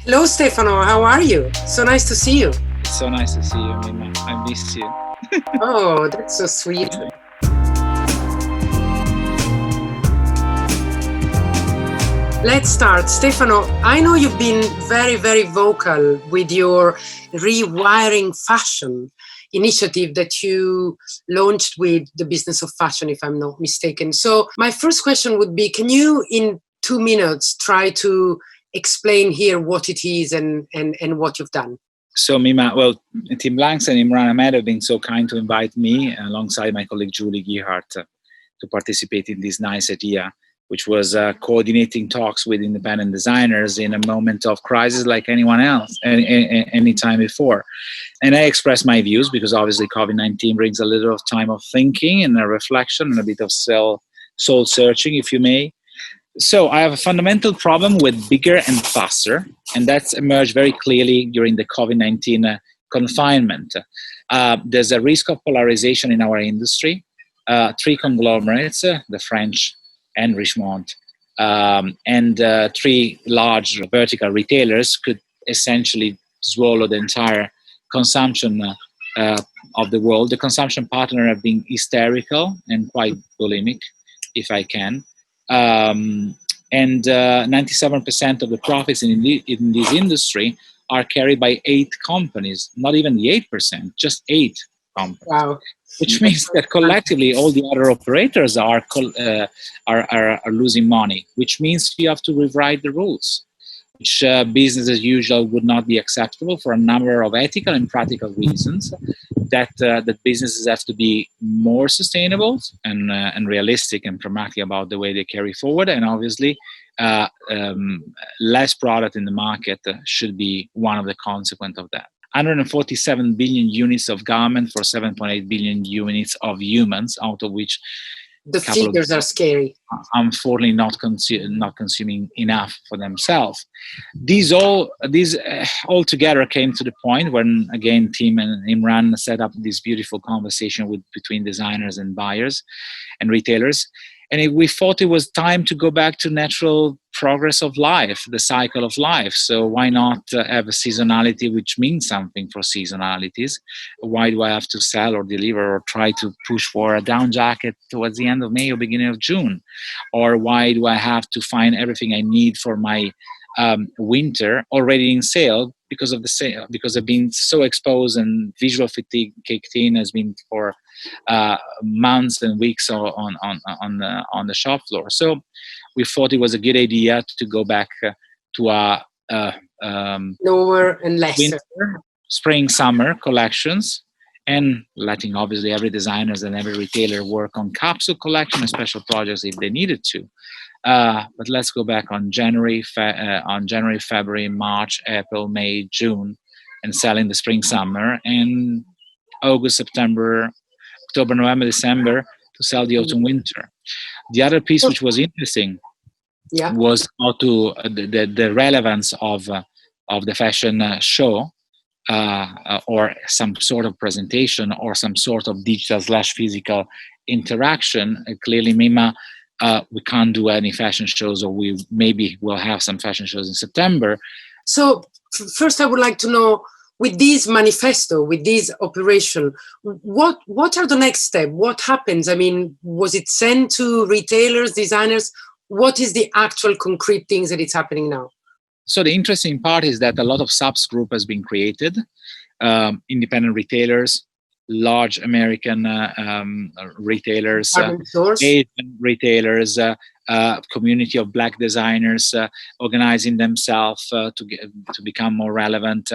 Hello, Stefano. How are you? So nice to see you. It's so nice to see you, Mimma. I miss you. Oh, that's so sweet. Let's start. Stefano, I know you've been very, very vocal with your rewiring fashion initiative that you launched with the business of fashion, if I'm not mistaken. So my first question would be, can you, in 2 minutes, try to explain here what it is and what you've done? So, Mimma, well, Tim Blanks and Imran Ahmed have been so kind to invite me alongside my colleague Julie Gehardt to participate in this nice idea, which was coordinating talks with independent designers in a moment of crisis like anyone else, any time before. And I expressed my views because obviously COVID-19 brings a little of time of thinking and a reflection and a bit of soul searching, if you may. So I have a fundamental problem with bigger and faster, and that's emerged very clearly during the COVID-19 confinement. There's a risk of polarization in our industry. Three conglomerates, the French and Richemont, and three large vertical retailers could essentially swallow the entire consumption of the world. The consumption pattern have been hysterical and quite bulimic, if I can. And 97% of the profits in this industry are carried by 8 companies, not even the 8%, just 8 companies. Wow. Which means that collectively all the other operators are losing money, which means you have to rewrite the rules, which business as usual would not be acceptable for a number of ethical and practical reasons. That businesses have to be more sustainable and realistic and pragmatic about the way they carry forward, and obviously less product in the market should be one of the consequences of that. 147 billion units of garment for 7.8 billion units of humans, out of which the figures are scary. Unfortunately, not consuming enough for themselves. These all together came to the point when again Tim and Imran set up this beautiful conversation between designers and buyers and retailers. And we thought it was time to go back to natural progress of life, the cycle of life. So why not have a seasonality which means something for seasonalities? Why do I have to sell or deliver or try to push for a down jacket towards the end of May or beginning of June? Or why do I have to find everything I need for my winter already in sale because of the sale, because I've been so exposed and visual fatigue kicked in has been for months and weeks on the shop floor. So we thought it was a good idea to go back to a lower and lesser winter, spring, summer collections, and letting obviously every designers and every retailer work on capsule collection and special projects if they needed to. But let's go back on January, February, March, April, May, June, and selling the spring, summer, and August, September, October, November, December to sell the autumn, winter. The other piece which was interesting was how to the relevance of the fashion show or some sort of presentation or some sort of digital / physical interaction. Clearly, Mimma, we can't do any fashion shows, or we maybe will have some fashion shows in September. So first I would like to know, with this manifesto, with this operation, what are the next steps? What happens? I mean, was it sent to retailers, designers? What is the actual concrete things that it's happening now? So the interesting part is that a lot of subgroup has been created. Independent retailers, large American retailers, Asian retailers, community of Black designers organizing themselves to become more relevant.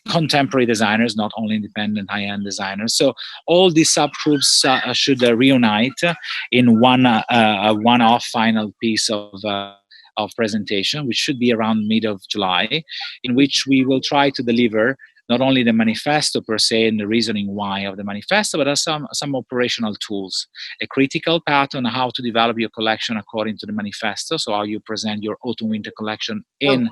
Contemporary designers, not only independent high-end designers. So all these subgroups should reunite in one-off final piece of presentation, which should be around mid of July, in which we will try to deliver not only the manifesto per se and the reasoning why of the manifesto, but some operational tools, a critical path on how to develop your collection according to the manifesto. So how you present your autumn-winter collection in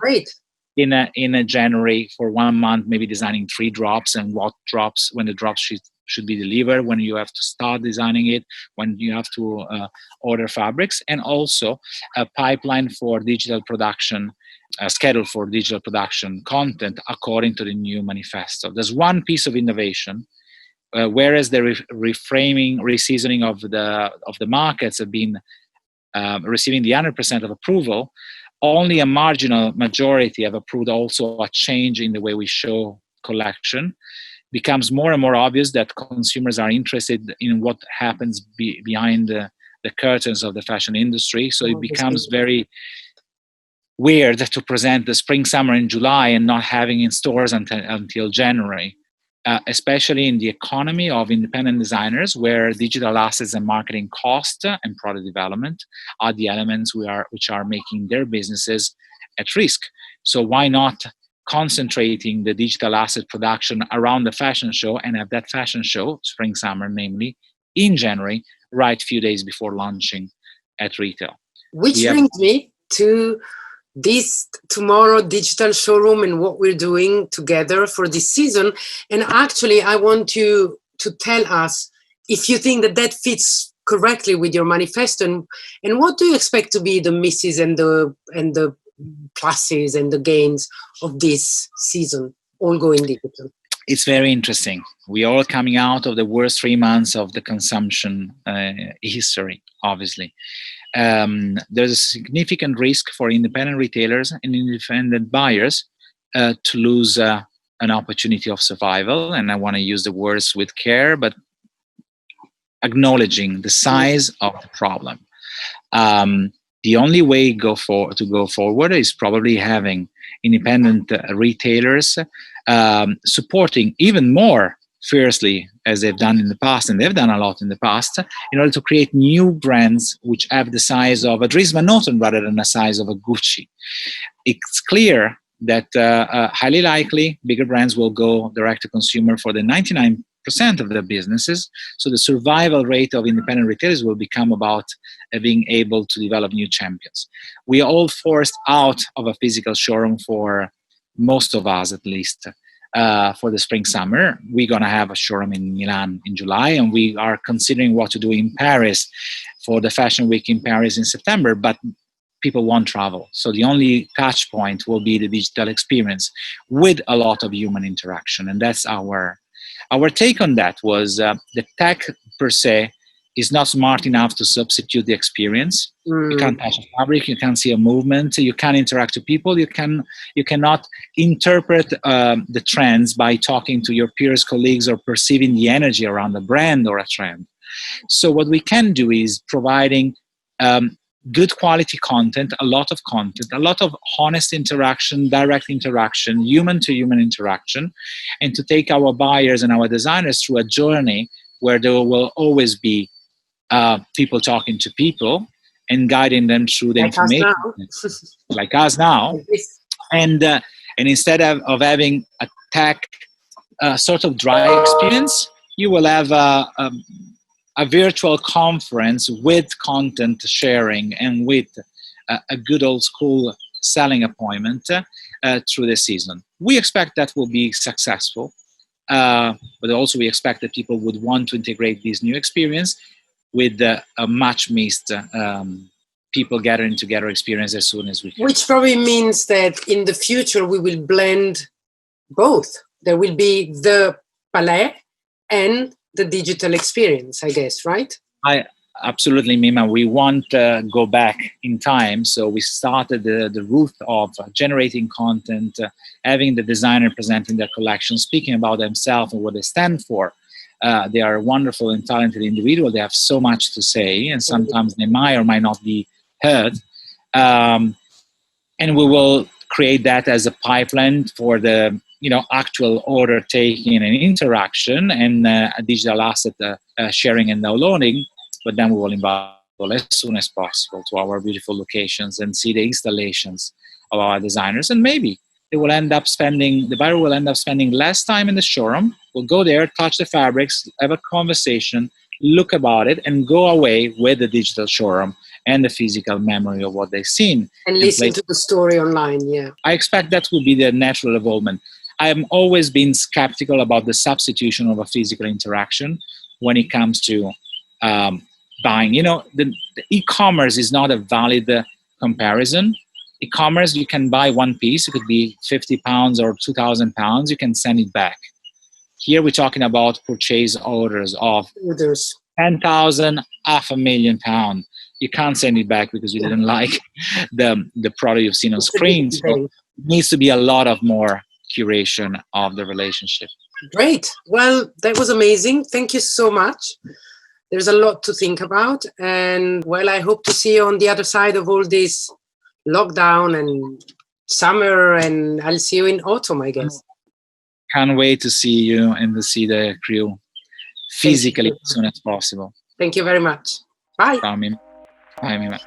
January for 1 month, maybe designing 3 drops, and what drops, when the drops should be delivered, when you have to start designing it, when you have to order fabrics, and also a pipeline for digital production, a schedule for digital production content according to the new manifesto. There's one piece of innovation. Whereas the reframing, reseasoning of the markets have been receiving the 100% of approval, only a marginal majority have approved also a change in the way we show collection. Becomes more and more obvious that consumers are interested in what happens behind the curtains of the fashion industry. So it becomes very weird to present the spring summer in July and not having in stores until January. Especially in the economy of independent designers, where digital assets and marketing cost and product development are the elements which are making their businesses at risk. So why not concentrating the digital asset production around the fashion show and have that fashion show, spring summer namely, in January, right few days before launching at retail. Which brings me to this Tomorrow digital showroom and what we're doing together for this season. And actually, I want you to tell us if you think that fits correctly with your manifesto, and what do you expect to be the misses and the pluses and the gains of this season, all going digital? It's very interesting. We are all coming out of the worst 3 months of the consumption history, obviously. There's a significant risk for independent retailers and independent buyers to lose an opportunity of survival. And I want to use the words with care, but acknowledging the size of the problem. The only way to go forward is probably having independent retailers supporting even more fiercely as they've done in the past, and they've done a lot in the past, in order to create new brands which have the size of a Dries Van Noten rather than the size of a Gucci. It's clear that highly likely bigger brands will go direct to consumer for the 99% of their businesses. So the survival rate of independent retailers will become about being able to develop new champions. We are all forced out of a physical showroom, for most of us at least, for the spring summer. We're going to have a showroom in Milan in July, and we are considering what to do in Paris for the fashion week in Paris in September, but people won't travel. So the only touch point will be the digital experience with a lot of human interaction. And that's our take on that. Was the tech per se is not smart enough to substitute the experience. You can't touch a fabric, you can't see a movement, you can't interact with people, you cannot interpret the trends by talking to your peers, colleagues, or perceiving the energy around a brand or a trend. So what we can do is providing good quality content, a lot of honest interaction, direct interaction, human-to-human interaction, and to take our buyers and our designers through a journey where there will always be people talking to people and guiding them through the information, like us now. And instead of having a tech sort of dry experience, you will have a virtual conference with content sharing and with a good old school selling appointment through the season. We expect that will be successful, but also we expect that people would want to integrate this new experience with a much missed people gathering together experience as soon as we can. Which probably means that in the future we will blend both. There will be the palais and the digital experience, I guess, right? Absolutely, Mimma. We won't go back in time. So we started the route of generating content, having the designer presenting their collection, speaking about themselves and what they stand for. They are wonderful and talented individuals. They have so much to say, and sometimes they might or might not be heard. And we will create that as a pipeline for the actual order taking and interaction, and a digital asset sharing and downloading. But then we will invite people as soon as possible to our beautiful locations and see the installations of our designers. And maybe the buyer will end up spending less time in the showroom. We'll go there, touch the fabrics, have a conversation, look about it, and go away with the digital showroom and the physical memory of what they've seen. And listen to the story online, yeah. I expect that will be the natural evolvement. I have always been skeptical about the substitution of a physical interaction when it comes to buying. You know, the e-commerce is not a valid comparison. E-commerce, you can buy one piece. It could be £50 or £2,000. You can send it back. Here we're talking about purchase orders of 10,000, £500,000. You can't send it back because you didn't like the product you've seen on screen. So it needs to be a lot of more curation of the relationship. Great. Well, that was amazing. Thank you so much. There's a lot to think about. And well, I hope to see you on the other side of all this lockdown and summer, and I'll see you in autumn, I guess. Can't wait to see you and to see the crew physically as soon as possible. Thank you very much. Bye. Ciao, Mimma. Bye, Mimma.